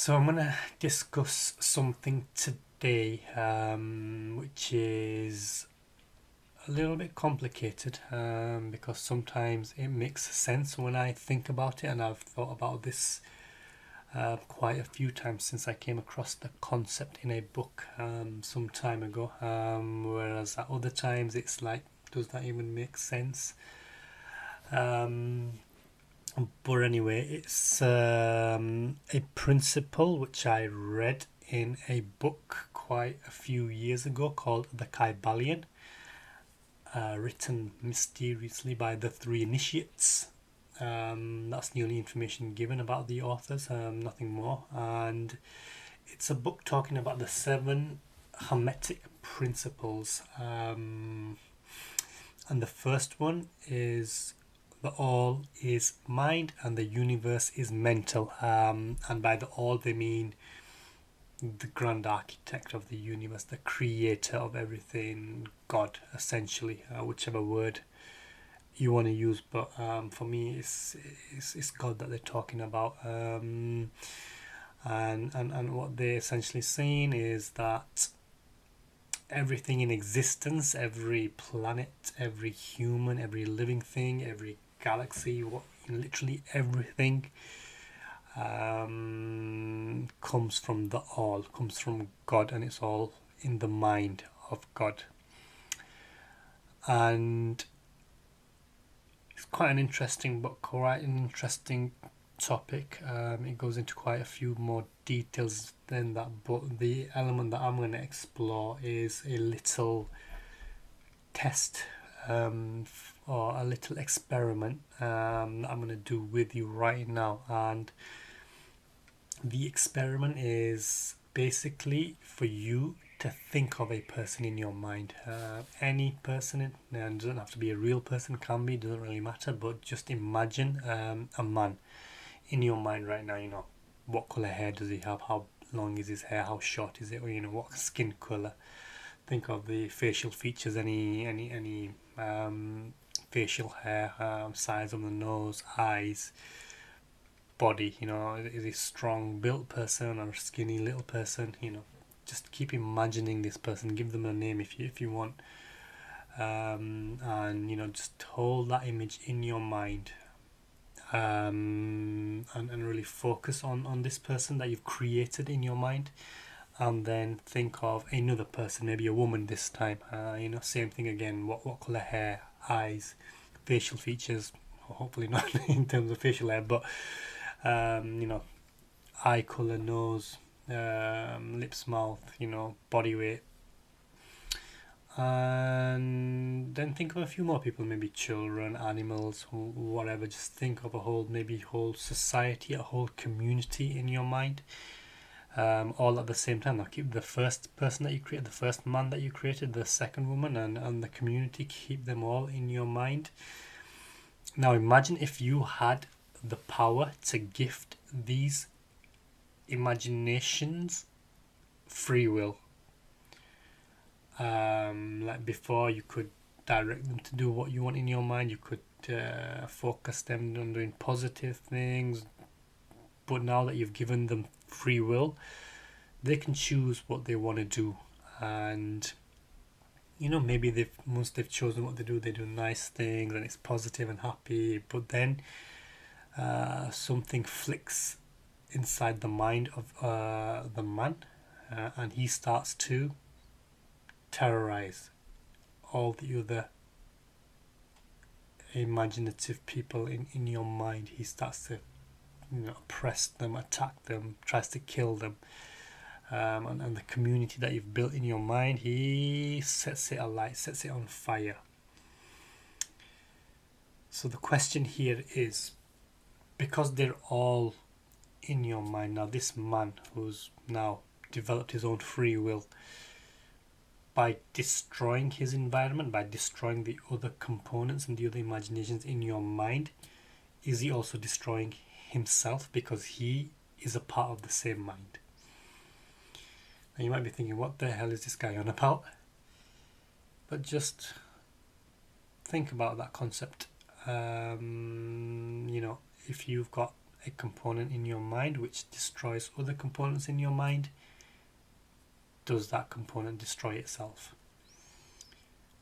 So I'm gonna discuss something today, which is a little bit complicated, because sometimes it makes sense when I think about it, and I've thought about this quite a few times since I came across the concept in a book some time ago. Whereas at other times it's like, does that even make sense? Um, but anyway, it's a principle which I read in a book quite a few years ago called the Kybalion, written mysteriously by the three initiates. That's the only information given about the authors, nothing more. And it's a book talking about the seven Hermetic principles. And the first one is the all is mind and the universe is mental. And by the all, they mean the grand architect of the universe, the creator of everything, God, essentially, whichever word you want to use. But for me, it's God that they're talking about. And what they're essentially saying is that everything in existence, every planet, every human, every living thing, every galaxy, literally everything comes from the all, comes from God, and it's all in the mind of God. And it's quite an interesting book, quite an interesting topic. It goes into quite a few more details than that, but the element that I'm going to explore is a little test, or a little experiment that I'm going to do with you right now. And the experiment is basically for you to think of a person in your mind. Any person, and doesn't have to be a real person, can be, doesn't really matter, but just imagine a man in your mind right now. What colour hair does he have? How long is his hair? How short is it? Or what skin colour? Think of the facial features, any facial hair, size of the nose, eyes, body. Is he a strong built person or a skinny little person? Just keep imagining this person. Give them a name if you want, and just hold that image in your mind, and really focus on this person that you've created in your mind. And then think of another person, maybe a woman this time. Same thing again. What color hair, eyes, facial features. Hopefully not in terms of facial hair, but eye color, nose, lips, mouth, body weight. And then think of a few more people, maybe children, animals, whatever. Just think of a whole society, a whole community in your mind, all at the same time. Now keep the first person that you created, the first man that you created, the second woman, and the community, keep them all in your mind. Now imagine if you had the power to gift these imaginations free will. Like before, you could direct them to do what you want in your mind. You could focus them on doing positive things. But now that you've given them free will, they can choose what they want to do. And maybe once they've chosen what they do nice things and it's positive and happy. But then something flicks inside the mind of the man, and he starts to terrorize all the other imaginative people in your mind. He starts to oppress them, attack them, tries to kill them, and the community that you've built in your mind, he sets it alight, sets it on fire. So the question here is, because they're all in your mind now, this man who's now developed his own free will, by destroying his environment, by destroying the other components and the other imaginations in your mind, is he also destroying himself, because he is a part of the same mind? Now you might be thinking, what the hell is this guy on about? But just think about that concept. If you've got a component in your mind which destroys other components in your mind, does that component destroy itself?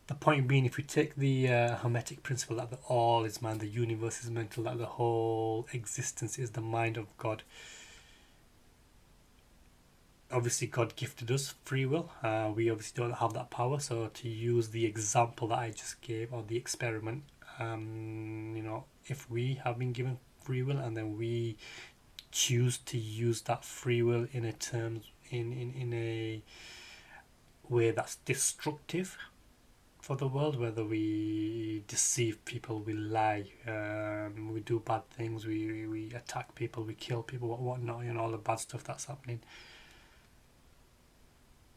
The point being, if we take the Hermetic principle that the all is mind, the universe is mental, that the whole existence is the mind of God. Obviously, God gifted us free will. We obviously don't have that power. So to use the example that I just gave, or the experiment, if we have been given free will and then we choose to use that free will in a way that's destructive for the world, whether we deceive people, we lie, we do bad things, we attack people, we kill people, whatnot, all the bad stuff that's happening,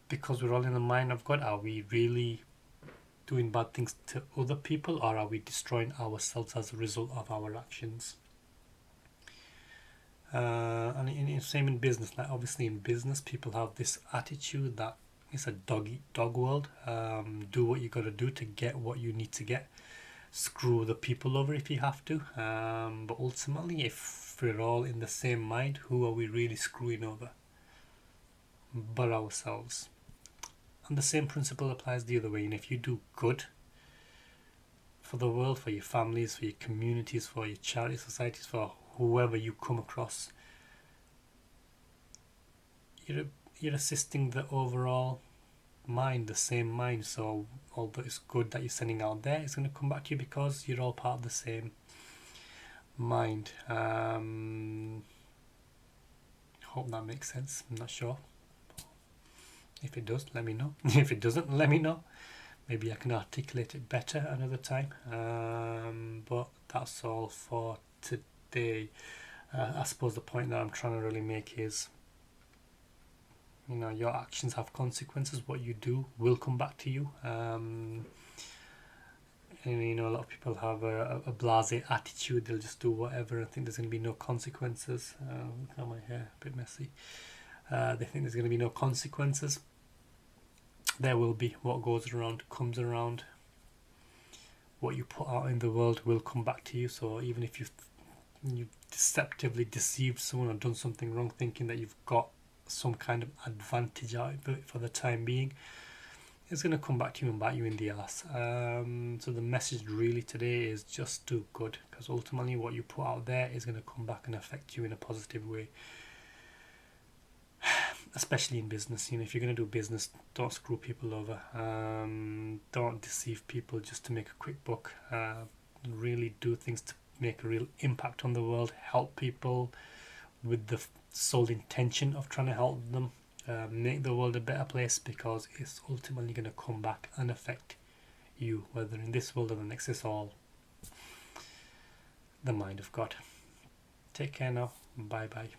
because we're all in the mind of God, are we really doing bad things to other people, or are we destroying ourselves as a result of our actions? And same in business. Like obviously in business, people have this attitude that it's a dog eat dog world. Do what you got to do to get what you need to get. Screw the people over if you have to. But ultimately, if we're all in the same mind, who are we really screwing over? But ourselves. And the same principle applies the other way. And if you do good for the world, for your families, for your communities, for your charity societies, for whoever you come across, you're assisting the overall mind, the same mind. So although it's good that you're sending out there, it's going to come back to you because you're all part of the same mind. Hope that makes sense. I'm not sure. If it does, let me know. If it doesn't, let me know. Maybe I can articulate it better another time. But that's all for today. I suppose the point that I'm trying to really make is, your actions have consequences. What you do will come back to you. And a lot of people have a blasé attitude. They'll just do whatever and think there's going to be no consequences. Look at my hair, a bit messy. They think there's going to be no consequences. There will be. What goes around comes around. What you put out in the world will come back to you. So even if you've deceptively deceived someone or done something wrong, thinking that you've got some kind of advantage out of it for the time being, it's going to come back to you and bite you in the ass. So the message really today is just do good, because ultimately what you put out there is going to come back and affect you in a positive way. Especially in business, if you're going to do business, don't screw people over. Don't deceive people just to make a quick buck. Really do things to make a real impact on the world. Help people with the sole intention of trying to help them. Make the world a better place, because it's ultimately going to come back and affect you, whether in this world or the next. It's all the mind of God. Take care now. Bye bye.